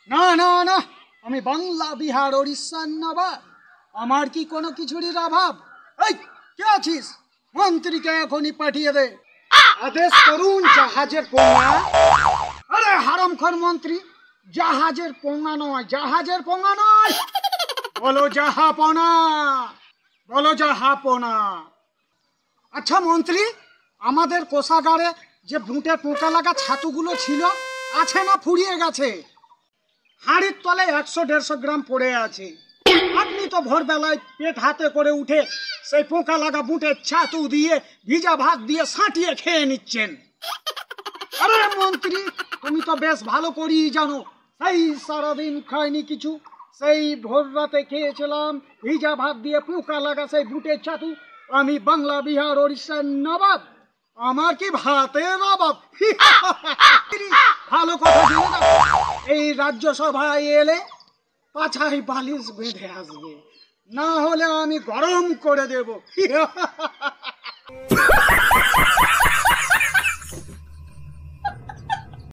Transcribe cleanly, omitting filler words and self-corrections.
না না না, আমি বাংলা বিহার ওড়িশার নবাব। আমার কি কোনো কিছুরই অভাব? এই কে আছিস? মন্ত্রীকে এখনই পাঠিয়ে দে। আদেশ করুন জাহাজের পোঙা। আরে হারামখোর মন্ত্রী, জাহাজের পোঙা নয়, জাহাজের পোঙা নয়, বলো জাহাপনা, বলো জাহাপনা। আচ্ছা মন্ত্রী, আমাদের কোষাগারে যে বুটের পোকা লাগা ছাতুগুলো ছিল আছে না ফুরিয়ে গেছে? হাঁড়ির তলে 100-150 গ্রাম পড়ে আছে। আপনি তো ভোরবেলায় পেট হাতে করে উঠে সেই পোকা লাগা বুটের ছাতু দিয়ে ভিজা ভাত দিয়ে সাঁটিয়ে খেয়ে নিচ্ছেন। আরে মন্ত্রী, তুমি তো বেশ ভালো করেই জানো সেই সারাদিন খাইনি কিছু, সেই ভোর রাতে খেয়েছিলাম ভিজা ভাত দিয়ে পোকা লাগা সেই বুটের ছাতু। আমি বাংলা বিহার ওড়িশার নবাব, আমার কি ভাতের অভাব? ভালো কথা জেনে দাও, এই রাজ্যসভায় এলে পাছায় বালিশ বেঁধে আসবে, না হলে আমি গরম করে দেব।